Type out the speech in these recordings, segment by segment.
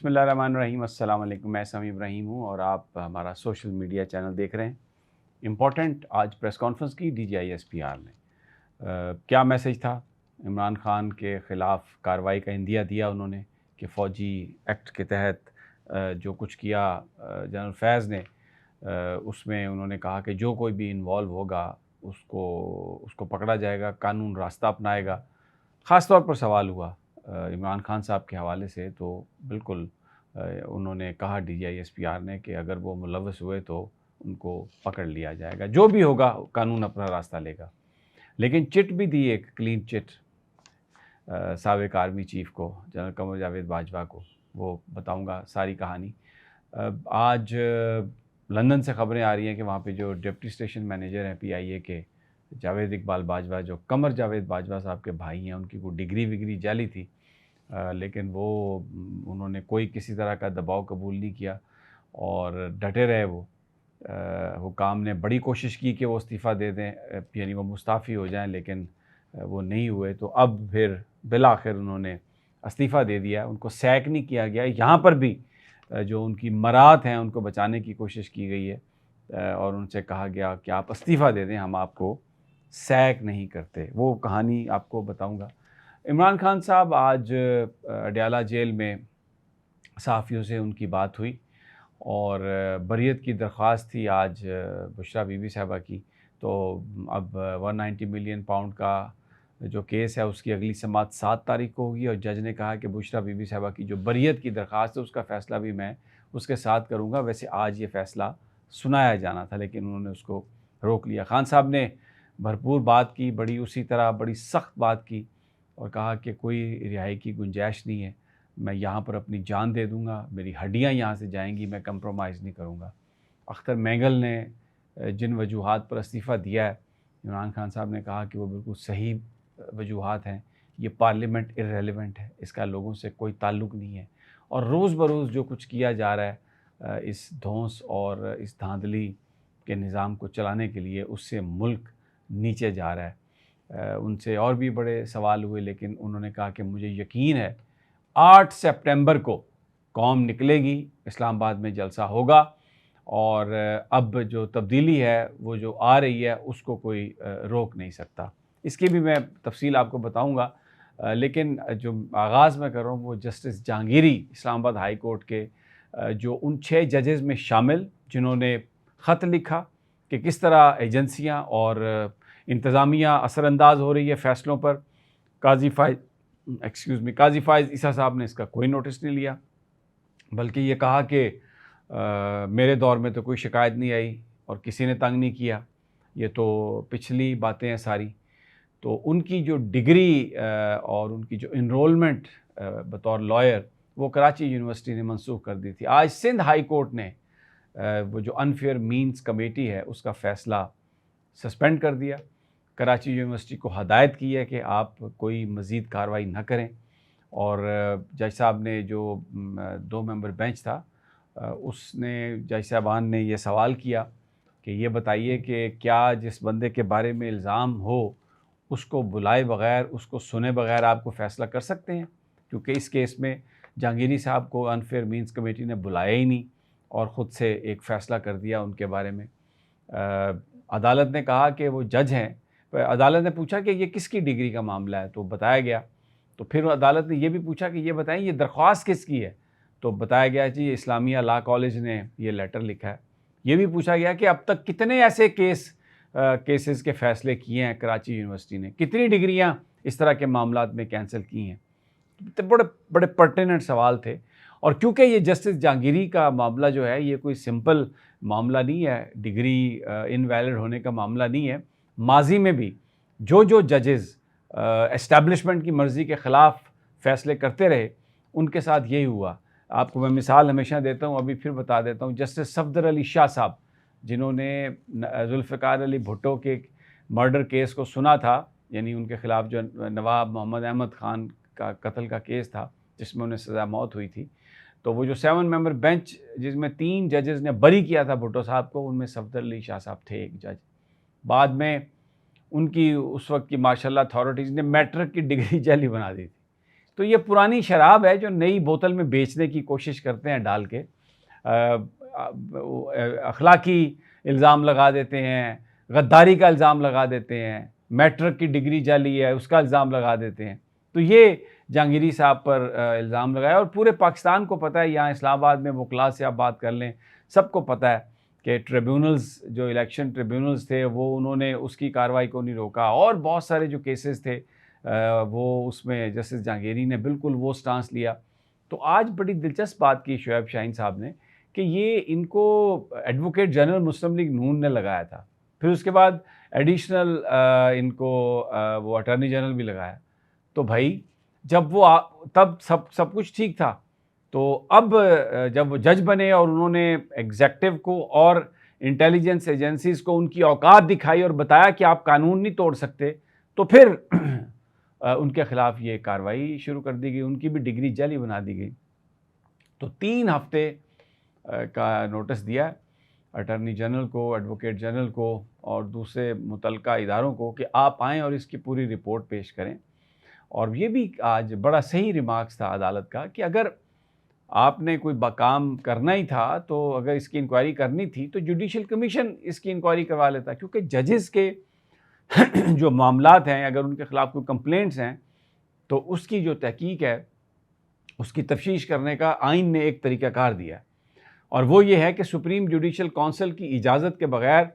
बिस्मिल्लाहिर्रहमानिर्रहीम। अस्सलाम वालेकुम। मैं समी इब्राहिम हूँ और आप हमारा सोशल मीडिया चैनल देख रहे हैं। इम्पॉर्टेंट आज प्रेस कॉन्फ्रेंस की DGISPR ने क्या मैसेज था? इमरान खान के ख़िलाफ़ कार्रवाई का इंदिया दिया उन्होंने कि फ़ौजी एक्ट के तहत जो कुछ किया जनरल फैज़ ने, उसमें उन्होंने कहा कि जो कोई भी इन्वॉल्व होगा उसको उसको पकड़ा जाएगा, कानून रास्ता अपनाएगा। ख़ास तौर पर सवाल हुआ इमरान खान साहब के हवाले से, तो बिल्कुल उन्होंने कहा DGISPR ने कि अगर वो मुलव्वस हुए तो उनको पकड़ लिया जाएगा, जो भी होगा कानून अपना रास्ता लेगा। लेकिन चिट भी दी, एक क्लीन चिट साबिक़ आर्मी चीफ़ को, जनरल कमर जावेद बाजवा को। वो बताऊंगा सारी कहानी। आज लंदन से ख़बरें आ रही हैं कि वहाँ पे जो डिप्टी स्टेशन मैनेजर हैं PIA के, जावेद इकबाल बाजवा, जो कमर जावेद बाजवा साहब के भाई हैं, उनकी कोई डिग्री विग्री जाली थी, लेकिन वो उन्होंने कोई किसी तरह का दबाव कबूल नहीं किया और डटे रहे। वो हुकाम ने बड़ी कोशिश की कि वो इस्तीफ़ा दे दें, यानी वो मुस्ताफ़ी हो जाएं, लेकिन वो नहीं हुए। तो अब फिर बिलाखिर उन्होंने इस्तीफ़ा दे दिया। उनको सैक नहीं किया गया। यहाँ पर भी जो उनकी मराहत हैं उनको बचाने की कोशिश की गई है और उनसे कहा गया कि आप इस्तीफ़ा दे दें, हम आपको सैक नहीं करते। वो कहानी आपको बताऊंगा। इमरान खान साहब आज अडयाला जेल में सहाफ़ियों से उनकी बात हुई और बरियत की दरख्वास्त थी आज बुशरा बीबी साहबा की। तो अब 190 मिलियन पाउंड का जो केस है उसकी अगली समाअत 7 तारीख को होगी और जज ने कहा कि बुशरा बीबी साहबा की जो बरियत की दरख्वास्त है उसका फ़ैसला भी मैं उसके साथ करूँगा। वैसे आज ये फ़ैसला सुनाया जाना था, लेकिन उन्होंने उसको रोक लिया। खान साहब ने भरपूर बात की, बड़ी उसी तरह बड़ी सख्त बात की और कहा कि कोई रिहाई की गुंजाइश नहीं है, मैं यहाँ पर अपनी जान दे दूँगा, मेरी हड्डियाँ यहाँ से जाएंगी, मैं कंप्रोमाइज़ नहीं करूँगा। अख्तर मैंगल ने जिन वजूहात पर इस्तीफ़ा दिया है, इमरान खान साहब ने कहा कि वो बिल्कुल सही वजूहात हैं। ये पार्लियामेंट इर्रेलेवेंट है, इसका लोगों से कोई ताल्लुक़ नहीं है और रोज़ बरोज़ जो कुछ किया जा रहा है इस धौंस और इस धांधली के निज़ाम को चलाने के लिए, उससे मुल्क नीचे जा रहा है। उनसे और भी बड़े सवाल हुए, लेकिन उन्होंने कहा कि मुझे यकीन है 8 सितंबर को कौम निकलेगी, इस्लामाबाद में जलसा होगा और अब जो तब्दीली है वो जो आ रही है उसको कोई रोक नहीं सकता। इसकी भी मैं तफसील आपको बताऊंगा, लेकिन जो आगाज़ मैं कर रहा हूँ वो justice Jahangiri, Islamabad high court के जो उन 6 जजेज़ में शामिल जिन्होंने ख़त लिखा कि किस तरह एजेंसियाँ और इंतज़ामिया असरअंदाज हो रही है फ़ैसलों पर। काजी फ़ाइज़ ईसा साहब ने इसका कोई नोटिस नहीं लिया, बल्कि ये कहा कि मेरे दौर में तो कोई शिकायत नहीं आई और किसी ने तंग नहीं किया, ये तो पिछली बातें हैं सारी। तो उनकी जो डिग्री और उनकी जो इनरोलमेंट बतौर लॉयर वो कराची यूनिवर्सिटी ने मनसूख कर दी थी। आज सिंध हाई कोर्ट ने वो जो अनफेयर मीन्स कमेटी है उसका फ़ैसला सस्पेंड कर दिया। कराची यूनिवर्सिटी को हदायत की है कि आप कोई मज़ीद कार्रवाई ना करें और जज साहब ने जो 2 मेंबर बेंच था उसने, जज साहबान ने ये सवाल किया कि ये बताइए कि क्या जिस बंदे के बारे में इल्ज़ाम हो उसको बुलाए बग़ैर, उसको सुने बग़ैर आपको फ़ैसला कर सकते हैं? क्योंकि इस केस में जहांगीरी साहब को अनफेयर मीन्स कमेटी ने बुलाया ही नहीं और ख़ुद से एक फ़ैसला कर दिया उनके बारे में। अदालत ने कहा कि वो जज हैं। अदालत ने पूछा कि ये किसकी डिग्री का मामला है, तो बताया गया। तो फिर अदालत ने ये भी पूछा कि ये बताएं ये दरख्वास्त किसकी है, तो बताया गया जी इस्लामिया लॉ कॉलेज ने ये लेटर लिखा है। ये भी पूछा गया कि अब तक कितने ऐसे केसेस के फ़ैसले किए हैं कराची यूनिवर्सिटी ने, कितनी डिग्रियाँ इस तरह के मामलात में कैंसिल की हैं। तो बड़े बड़े पर्टिनेंट सवाल थे और क्योंकि ये जस्टिस जहांगीरी का मामला जो है ये कोई सिंपल मामला नहीं है, डिग्री इनवैलिड होने का मामला नहीं है। माजी में भी जो जजेस एस्टैब्लिशमेंट की मर्ज़ी के ख़िलाफ़ फ़ैसले करते रहे उनके साथ यही हुआ। आपको मैं मिसाल हमेशा देता हूँ, अभी फिर बता देता हूँ। जस्टिस सफदर अली शाह साहब जिन्होंने जुल्फ़िकार अली भुट्टो के मर्डर केस को सुना था, यानी उनके ख़िलाफ़ जो नवाब मोहम्मद अहमद ख़ान का कत्ल का केस था जिसमें उन्हें सज़ा मौत हुई थी, तो वो जो 7 मेंबर बेंच जिसमें 3 जजेस ने बरी किया था भुट्टो साहब को, उनमें सफदर अली शाह साहब थे एक जज। बाद में उनकी उस वक्त की माशाल्लाह अथॉरिटीज़ ने मैट्रिक की डिग्री जाली बना दी थी। तो ये पुरानी शराब है जो नई बोतल में बेचने की कोशिश करते हैं डाल के। अखलाकी इल्ज़ाम लगा देते हैं, गद्दारी का इल्ज़ाम लगा देते हैं, मैट्रिक की डिग्री जाली है उसका इल्ज़ाम लगा देते हैं। तो ये जहांगीरी साहब पर इल्ज़ाम लगाया और पूरे पाकिस्तान को पता है, यहाँ इस्लामाबाद में वकला से आप बात कर लें, सबको पता है कि ट्रिब्यूनल्स जो इलेक्शन ट्रिब्यूनल्स थे वो उन्होंने उसकी कार्रवाई को नहीं रोका, और बहुत सारे जो केसेस थे वो उसमें जस्टिस जहांगीरी ने बिल्कुल वो स्टांस लिया। तो आज बड़ी दिलचस्प बात की शोएब शाहीन साहब ने कि ये इनको एडवोकेट जनरल मुस्लिम लीग नून ने लगाया था, फिर उसके बाद एडिशनल इनको वो अटॉर्नी जनरल भी लगाया। तो भाई जब वो तब सब कुछ ठीक था, तो अब जब वो जज बने और उन्होंने एग्जेक्टिव को और इंटेलिजेंस एजेंसीज़ को उनकी औकात दिखाई और बताया कि आप कानून नहीं तोड़ सकते, तो फिर उनके ख़िलाफ़ ये कार्रवाई शुरू कर दी गई, उनकी भी डिग्री जाली बना दी गई। तो 3 हफ्ते का नोटिस दिया अटॉर्नी जनरल को, एडवोकेट जनरल को और दूसरे मुतल्लिका इदारों को कि आप आएँ और इसकी पूरी रिपोर्ट पेश करें। और ये भी आज बड़ा सही रिमार्क्स था अदालत का कि अगर आपने कोई काम करना ही था, तो अगर इसकी इंक्वायरी करनी थी तो जुडिशल कमीशन इसकी इंक्वायरी करवा लेता, क्योंकि जजेस के जो मामलात हैं, अगर उनके ख़िलाफ़ कोई कंप्लेंट्स हैं तो उसकी जो तहकीक है उसकी तफ्तीश करने का आइन ने एक तरीक़ाकार दिया है, और वो ये है कि सुप्रीम जुडिशल काउंसिल की इजाज़त के बग़ैर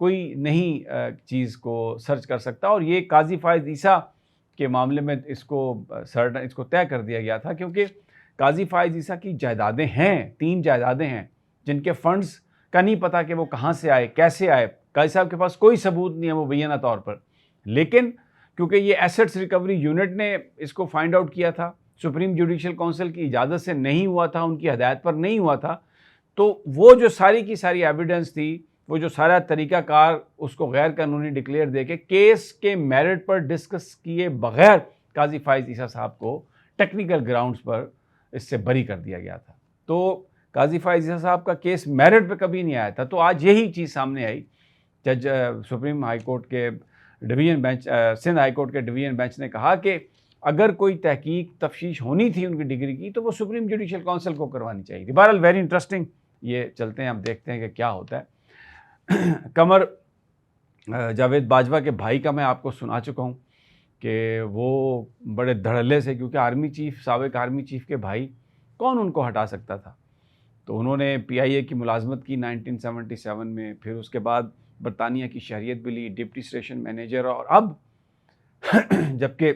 कोई नई चीज़ को सर्च कर सकता। और ये काजी फ़ाइज़ ईसा के मामले में इसको तय कर दिया गया था, क्योंकि काजी फ़ाइज़ ईसा की जायदादें हैं, 3 जायदादें हैं जिनके फ़ंड्स का नहीं पता कि वो कहाँ से आए, कैसे आए। काजी साहब के पास कोई सबूत नहीं है मुबैना तौर पर, लेकिन क्योंकि ये एसेट्स रिकवरी यूनिट ने इसको फाइंड आउट किया था, सुप्रीम जुडिशल काउंसिल की इजाज़त से नहीं हुआ था, उनकी हदायत पर नहीं हुआ था, तो वो जो सारी की सारी एविडेंस थी, वो जो सारा तरीक़ाकार उसको गैर कानूनी डिक्लेयर दे के केस के मेरिट पर डिस्कस किए बग़ैर काजी फ़ाइज़ ईसा साहब को टेक्निकल ग्राउंड्स पर इससे बरी कर दिया गया था। तो काजी फ़ाइज़ ईसा साहब का केस मेरिट पे कभी नहीं आया था। तो आज यही चीज़ सामने आई। जज सुप्रीम हाई कोर्ट के division bench, Sindh high court के डिवीज़न बेंच ने कहा कि अगर कोई तहकीक तफ्तीश होनी थी उनकी डिग्री की, तो वो सुप्रीम जुडिशल काउंसिल को करवानी चाहिए थी। बहरहाल वेरी इंटरेस्टिंग, ये चलते हैं, अब देखते हैं कि क्या होता है। कमर जावेद बाजवा के भाई का मैं आपको सुना चुका हूँ कि वो बड़े धड़ल्ले से, क्योंकि आर्मी चीफ़, साबिक आर्मी चीफ़ के भाई, कौन उनको हटा सकता था, तो उन्होंने PIA की मुलाजमत की 1977 में, फिर उसके बाद बरतानिया की शहरियत भी ली, डिप्टी स्टेशन मैनेजर, और अब जबकि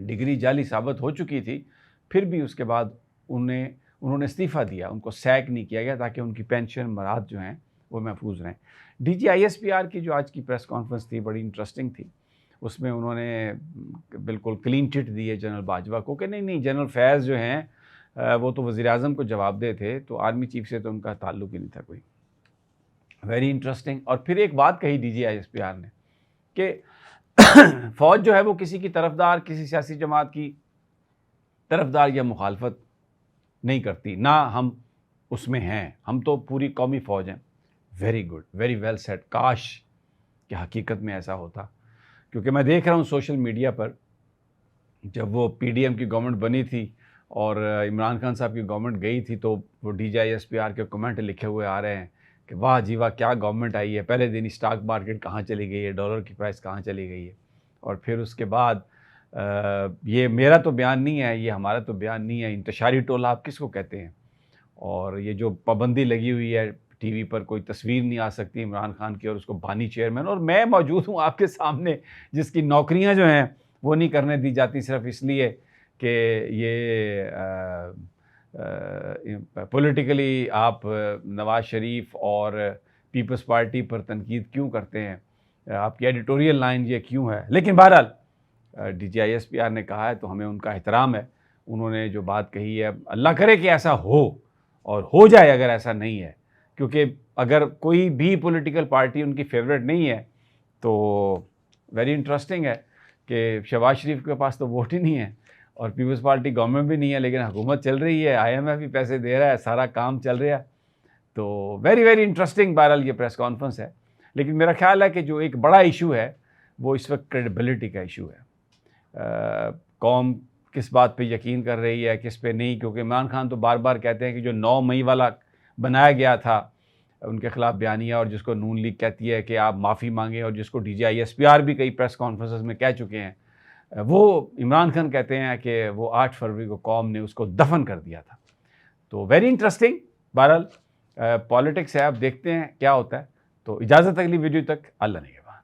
डिग्री जाली साबित हो चुकी थी, फिर भी उसके बाद उन्होंने इस्तीफ़ा दिया, उनको सैक नहीं किया गया ताकि उनकी पेंशन मराद जो हैं वो महफूज रहें। DGISPR की जो आज की प्रेस कॉन्फ्रेंस थी बड़ी इंटरेस्टिंग थी। उसमें उन्होंने बिल्कुल क्लीन चिट दी है जनरल बाजवा को कि नहीं जनरल फैज़ जो हैं वो तो वज़ीर-ए-आज़म को जवाबदेह थे, तो आर्मी चीफ़ से तो उनका ताल्लुक़ ही नहीं था कोई। Very interesting. और फिर एक बात कही DGISPR ने कि फ़ौज जो है वो किसी की तरफदार, किसी सियासी जमात की तरफदार या मुखालफत नहीं करती, ना हम उसमें हैं, हम तो पूरी कौमी फ़ौज हैं। Very good, very well said. काश कि हकीकत में ऐसा होता, क्योंकि मैं देख रहा हूँ सोशल मीडिया पर, जब वो PDM की गवर्नमेंट बनी थी और इमरान खान साहब की गवर्नमेंट गई थी, तो वो DGISPR के कमेंट लिखे हुए आ रहे हैं कि वाह जी वाह क्या गवर्नमेंट आई है, पहले दिन ही स्टॉक मार्केट कहाँ चली गई है, डॉलर की प्राइस कहाँ चली गई है। और फिर उसके बाद ये मेरा तो बयान नहीं है, ये हमारा तो बयान नहीं है, इंतशारी टोला आप किसको कहते हैं। और ये जो पाबंदी लगी हुई है, TV पर कोई तस्वीर नहीं आ सकती इमरान खान की और उसको बानी चेयरमैन, और मैं मौजूद हूँ आपके सामने, जिसकी नौकरियाँ जो हैं वो नहीं करने दी जाती सिर्फ इसलिए कि ये पॉलिटिकली आप नवाज़ शरीफ और पीपल्स पार्टी पर तनकीद क्यों करते हैं, आपकी एडिटोरियल लाइन ये क्यों है। लेकिन बहरहाल DGISPR ने कहा है तो हमें उनका एहतराम है, उन्होंने जो बात कही है, अल्लाह करे कि ऐसा हो और हो जाए अगर ऐसा नहीं है, क्योंकि अगर कोई भी पॉलिटिकल पार्टी उनकी फेवरेट नहीं है तो वेरी इंटरेस्टिंग है कि शहबाज शरीफ के पास तो वोट ही नहीं है और पीपल्स पार्टी गवर्नमेंट भी नहीं है, लेकिन हुकूमत चल रही है, IMF भी पैसे दे रहा है, सारा काम चल रहा है। तो वेरी वेरी इंटरेस्टिंग बहरहाल ये प्रेस कॉन्फ्रेंस है। लेकिन मेरा ख्याल है कि जो एक बड़ा इशू है वो इस वक्त क्रेडिबिलिटी का इशू है। कौम किस बात पे यकीन कर रही है, किस पे नहीं, क्योंकि इमरान खान तो बार बार कहते हैं कि जो 9 मई वाला बनाया गया था उनके ख़िलाफ़ बयानिया, और जिसको नून लीग कहती है कि आप माफ़ी मांगें, और जिसको DGI-SPR भी कई प्रेस कॉन्फ्रेंसेस में कह चुके हैं, वो इमरान खान कहते हैं कि वो 8 फरवरी को कौम ने उसको दफन कर दिया था। तो वेरी इंटरेस्टिंग। बहरहाल पॉलिटिक्स है, अब देखते हैं क्या होता है। तो इजाज़त अगली वीडियो तक, अल्लाह ने